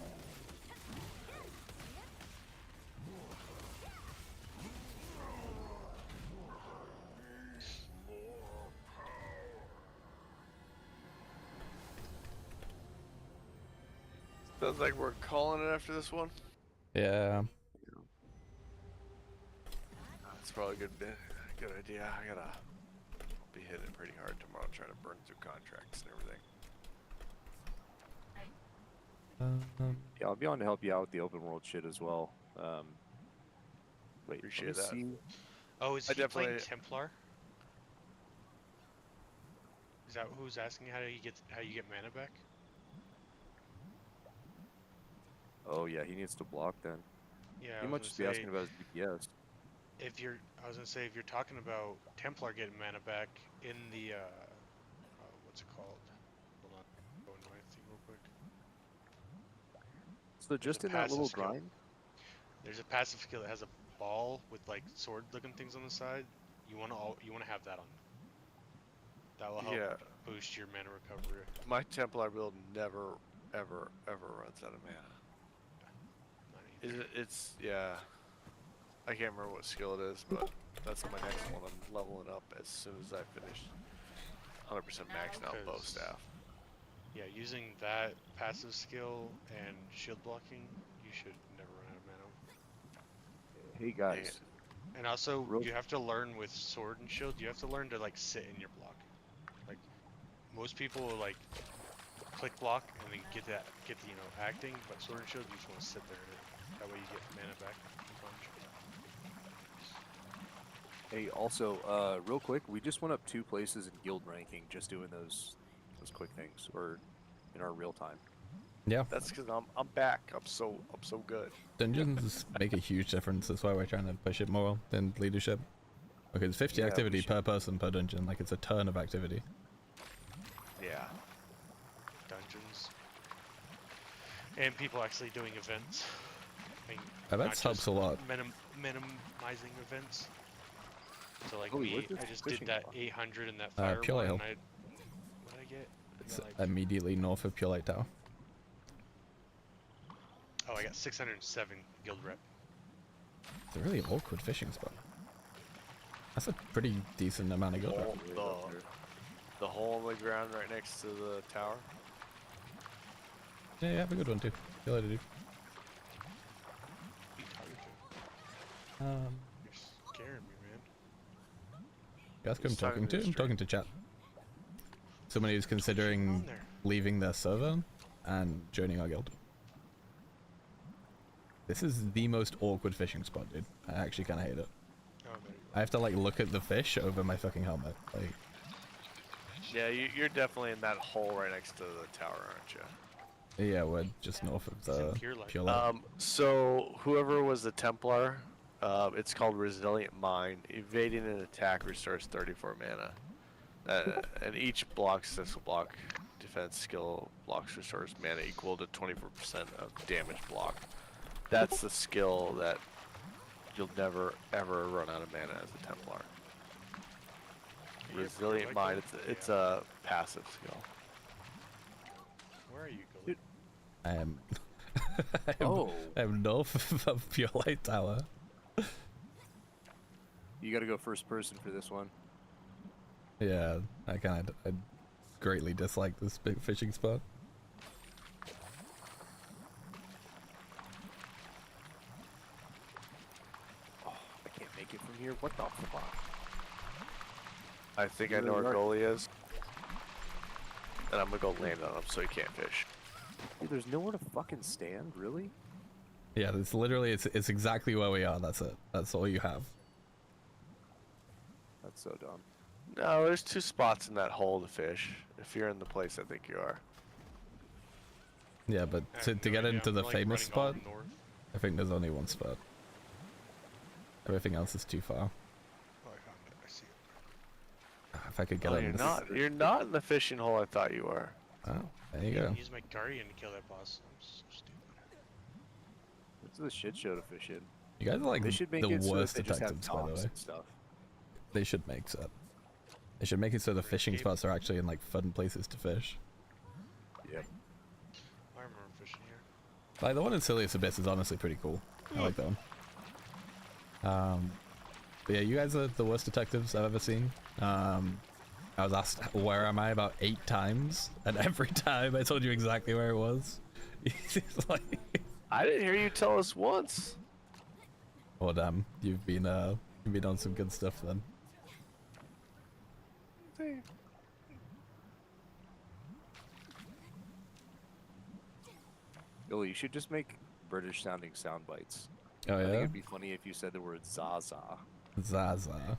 Sounds like we're calling it after this one. Yeah. That's probably a good idea. I'll be hitting it pretty hard tomorrow, trying to burn through contracts and everything. Yeah, I'll be on to help you out with the open world shit as well. Wait, Appreciate let me that. see. Oh, is I he playing definitely- Templar? Is that who's asking how you get mana back? Oh yeah, he needs to block then. Yeah, He I might was just be gonna asking say, about his DPS. I was gonna say if you're talking about Templar getting mana back in the what's it called? Hold on, go into my thing real quick. So just a in that little passive skill. grind, There's a passive skill that has a ball with like sword-looking things on the side. You wanna have that on. That will help Yeah. boost your mana recovery. My Templar build never, ever, ever runs out of mana. Not either. It's yeah. I can't remember what skill it is, but that's my next one. I'm leveling up as soon as I finish 100% maxed out bow staff. Yeah, using that passive skill and shield blocking, you should never run out of mana. hey guys, And also, Real- you have to learn with sword and shield. You have to learn to like sit in your block. Like most people will, like click block and then get the acting, but Sword and Shield you just want to sit there in it. That way you get mana back. Hey, also, real quick, we just went up 2 places in guild ranking just doing those quick things, or in our real time. Yeah, That's because I'm back. I'm so good. dungeons make a huge difference. That's why we're trying to push it more than leadership. Okay, it's 50 Yeah, we activity should. per person per dungeon. Like, it's a ton of activity. Yeah. Dungeons. And people actually doing events. And Events not helps just a lot. minimizing events. So like Holy, me, where's this I just did fishing that spot? 800 in that Pure fire Light one. Hill. And what did I get? I It's got like, immediately north of Pure Light Tower. oh, I got 607 guild rep. It's a really awkward fishing spot. That's a pretty decent amount of guild rep. The hole in the ground right next to the tower. Yeah, you have a good one too. See you later, dude. Be talking to. You're scaring me, man. That's who I'm Who's talking talking to to. the I'm talking to chat. Somebody who's On considering there. leaving their server and joining our guild. This is the most awkward fishing spot, dude. I actually kind of hate it. Oh, there you I have to like look at the fish over my fucking helmet. Like, Yeah, you're definitely in that hole right next to the tower, aren't you? yeah, we're just north of It's in the Pure Light. Pure Light. So whoever was the Templar, it's called Resilient Mind. Evading an attack restores 34 mana. And each successful block defense skill blocks restores mana equal to 24% of damage blocked. That's the skill that you'll never ever run out of mana as a Templar. You have Resilient Pure Light Mind, though? it's a passive skill. Where are you going? Dude. I am. Oh, I am north of Pure Light Tower. you gotta go first person for this one. Yeah, I greatly dislike this big fishing spot. Oh, I can't make it from here. What the fuck? I think I know where goalie is. And I'm gonna go land on him so he can't fish. Dude, there's nowhere to fucking stand, really? Yeah, it's literally it's exactly where we are. That's it. That's all you have. That's so dumb. No, there's 2 spots in that hole to fish. If you're in the place I think you are. Yeah, but I have to no get idea, into I'm, the like, famous running all spot, north. I think there's only one spot. Everything else is too far. Oh, I found it. I see it. If I could get Oh, in you're this. not. You're not in the fishing hole I thought you were. Oh, there you I go. didn't use my guardian to kill that boss. I'm so stupid. This is a shit show to fish in. You guys are like They should make the it so that worst they just have detectives, by the docks way. and stuff. They should make that. They should make it so the fishing Escape. spots are actually in like fun places to fish. Yep. I remember fishing here. Like the one in Silius Abyss is honestly pretty cool. I like that one. But yeah, you guys are the worst detectives I've ever seen. I was asked where am I about 8 times, and every time I told you exactly where it was. It's like, I didn't hear you tell us once. oh damn, you've been on some good stuff then. Billy, you should just make British sounding sound bites. Oh I think yeah, it'd be funny if you said the word Zaza. Zaza.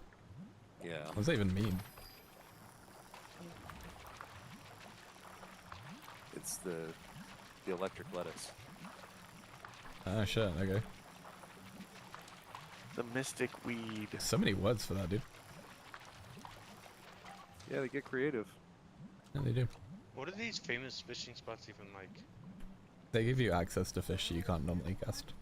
Yeah. What does that even mean? It's the electric lettuce. Oh shit, okay. The mystic weed. So many words for that, dude. Yeah, they get creative. Yeah, they do. What are these famous fishing spots even like? They give you access to fish you can't normally cast.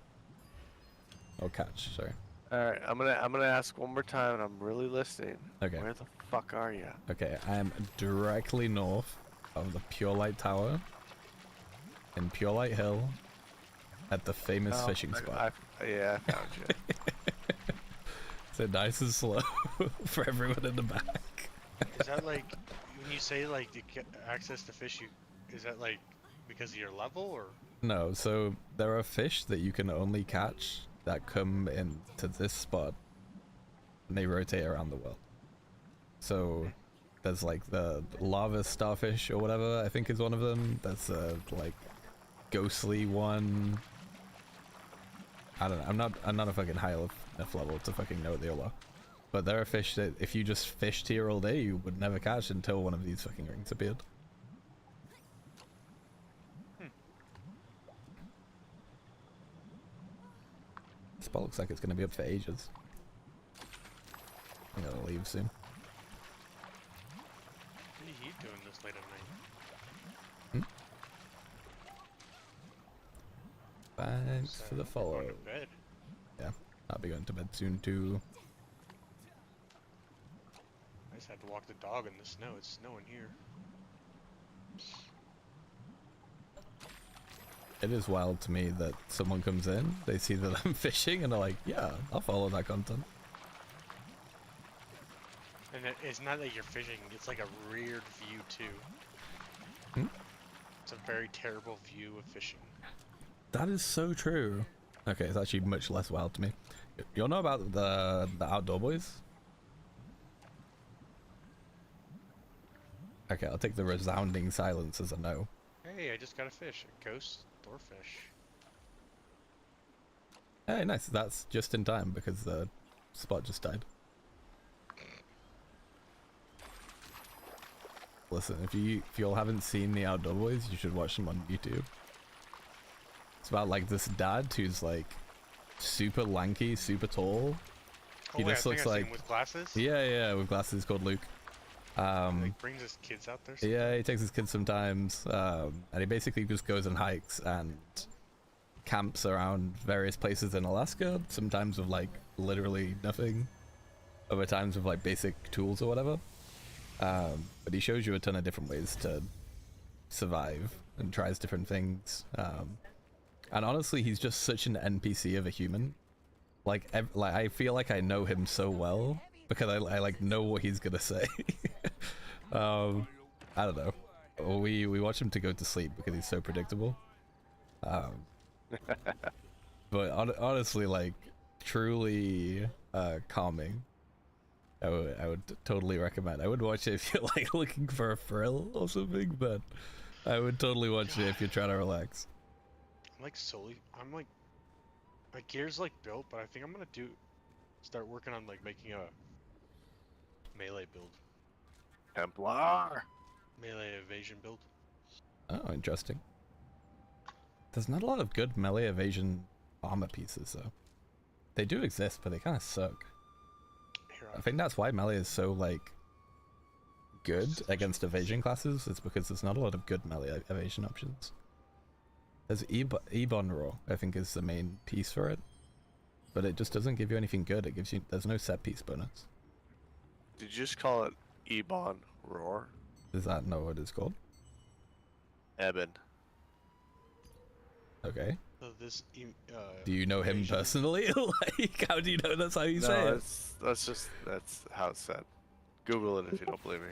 Or catch, sorry. Alright, I'm gonna ask one more time and I'm really listening. Okay. Where the fuck are you? Okay, I am directly north of the Pure Light Tower in Pure Light Hill at the famous fishing spot. Yeah, I found you. So nice and slow for everyone in the back. Is that like when you say like to get access to fish? Is that like because of your level or? No, so there are fish that you can only catch that come into this spot and they rotate around the world. So there's like the lava starfish or whatever, I think is one of them. There's like ghostly one. I don't know. I'm not a fucking high enough level to fucking know what they all are. But there are fish that if you just fished here all day, you would never catch until one of these fucking rings appeared. This spot looks like it's going to be up for ages. I'm gonna leave soon. What are you doing this late at night? Thanks for the follow. Going to bed. Yeah, I'll be going to bed soon too. I just had to walk the dog in the snow. It's snowing here. It is wild to me that someone comes in, they see that I'm fishing, and they're like, yeah, I'll follow that content. And it's not that you're fishing, it's like a weird view too. Hmm? It's a very terrible view of fishing. That is so true. Okay, it's actually much less wild to me. You'll know about the outdoor boys? Okay, I'll take the resounding silence as a no. Hey, I just got a fish. A ghost doorfish. Hey, nice. That's just in time because the spot just died. Listen, if you all haven't seen the Outdoor Boys, you should watch them on YouTube. It's about like this dad who's like super lanky, super tall. Oh, He wait, just I think looks I've seen like him with glasses. yeah, with glasses, called Luke. Like brings his kids out there. Yeah, he takes his kids sometimes, and he basically just goes on hikes and camps around various places in Alaska, sometimes with like literally nothing, other times with like basic tools or whatever. But he shows you a ton of different ways to survive and tries different things. And honestly, he's just such an NPC of a human. Like I feel like I know him so well because I like know what he's gonna say. I don't know. We watch him to go to sleep because he's so predictable. But honestly, like truly calming. I would totally recommend. I would watch it if you're like looking for a thrill or something, but I would totally watch it if you're trying to relax. I'm like solely. I'm like, my gear's like built, but I think I'm gonna start working on like making a melee build, Templar. melee evasion build. Oh, interesting. There's not a lot of good melee evasion armor pieces though. They do exist, but they kind of suck. Here, I think that's why melee is so like good against evasion classes. It's because there's not a lot of good melee evasion options. There's Ebon Raw, I think, is the main piece for it, but it just doesn't give you anything good. It gives you there's no set piece bonus. Did you just call it Ebon Roar? Is that not what it's called? Eben. Okay. so this. Do you know him evasion- personally? Like, how do you know that's how you say it? That's how it's said. Google it if you don't believe me.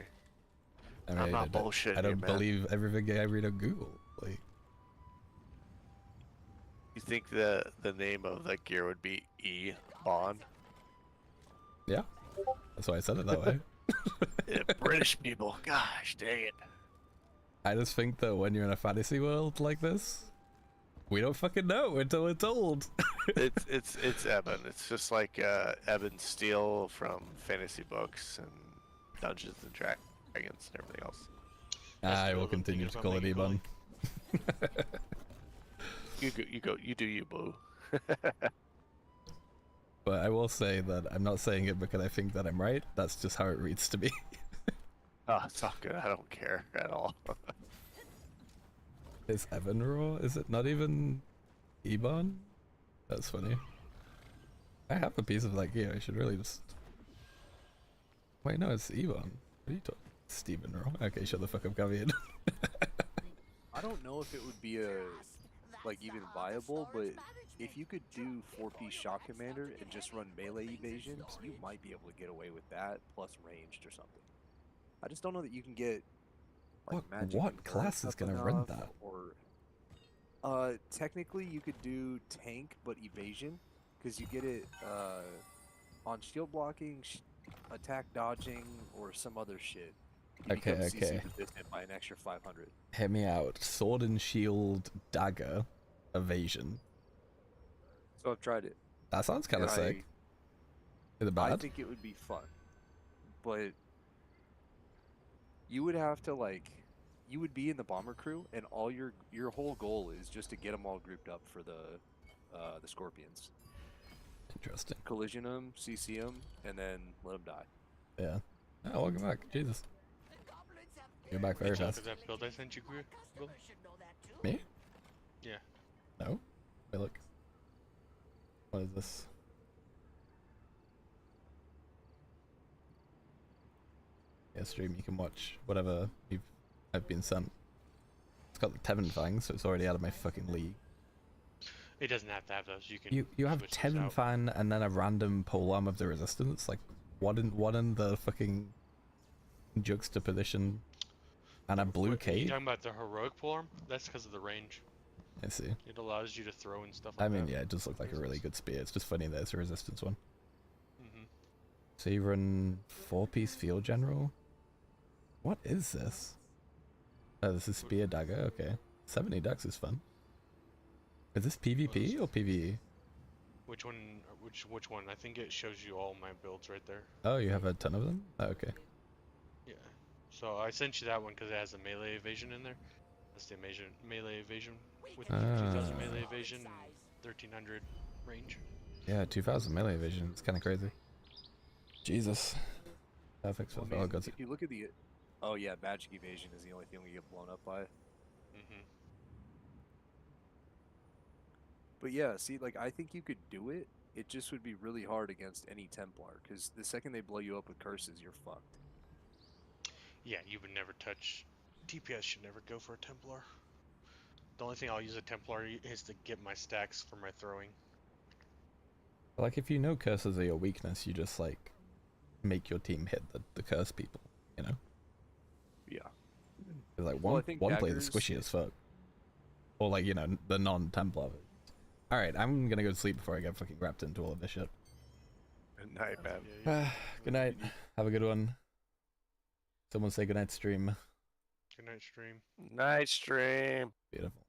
I I'm not I don't- bullshitting I don't you, man. believe everything I read on Google. Like, You think the name of that gear would be E-Bon? yeah, that's why I said it that way. Yeah, British people. Gosh dang it. I just think that when you're in a fantasy world like this, we don't fucking know until we're told. It's Eben. It's just like Eben Steele from fantasy books and Dungeons and Dragons and everything else. That's I the will relevant thing continue is to I'm call it making Ebon. You do you, boo. But I will say that I'm not saying it because I think that I'm right. That's just how it reads to me. Oh, it's all good. I don't care at all. Is Evan Raw? Is it not even Ebon? That's funny. I have a piece of that gear. I should really just. Wait, no, it's Ebon. What are you talking? Stephen Raw. Okay, shut the fuck up, Gavian. I don't know if it would be like even viable, but if you could do 4-piece shot commander and just run melee evasions, you might be able to get away with that plus ranged or something. I just don't know that you can get like magic. What and class current is up gonna run enough, that? Or technically you could do tank but evasion because you get it on shield blocking, attack dodging, or some other shit. You Okay, become CC okay. resistant by an extra 500. Hear me out. Sword and shield, dagger, evasion. So I've tried it. That sounds kind of and sick. Is it I bad? think it would be fun, but you would have to you would be in the bomber crew, and all your whole goal is just to get them all grouped up for the scorpions. Interesting. Collision them, CC them, and then let them die. Yeah. Oh, welcome back. Jesus. You're back very Did you look fast. at that build I sent you, Will? Me? Yeah. No? Wait, look. What is this? Yeah, stream, you can watch whatever I've been sent. It's got the Tevin Fang, so it's already out of my fucking league. It doesn't have to have those. You can. You have switch those Tevin out. Fan and then a random polearm of the resistance? Like, what in the fucking juxtaposition? And a blue Are you cape? talking about the heroic polearm? That's because of the range. I see. It allows you to throw and stuff like I that. mean, yeah, it does look like a really good spear. It's just funny there's a resistance one. Mm-hmm. So you run 4-piece field general? What is this? Oh, this is spear dagger, okay. 70 ducks is fun. Is this PvP or PvE? Which one? Which one? I think it shows you all my builds right there. Oh, you have a ton of them? Oh, okay. Yeah. So I sent you that one because it has a melee evasion in there. That's the melee evasion with 2000 melee evasion and 1300 range. Yeah, 2000 melee vision. It's kind of crazy. Jesus. Perfect for Well, I mean, gods. if you look at the, oh yeah, magic evasion is the only thing we get blown up by. Mm-hmm. But yeah, see, like I think you could do it. It just would be really hard against any Templar, because the second they blow you up with curses, you're fucked. Yeah, you would never touch. DPS should never go for a Templar. The only thing I'll use a Templar is to get my stacks for my throwing. Like, if you know curses are your weakness, you just, like, make your team hit the curse people, you know? Yeah. 'Cause, like, Well, I one think play the daggers- squishy as fuck. Or, like, you know, the non-Templar. Alright, I'm gonna go to sleep before I get fucking wrapped into all of this shit. Good night, man. Yeah, Good night. Have a good one. Someone say good night, stream. Good night, stream. Night stream. Beautiful.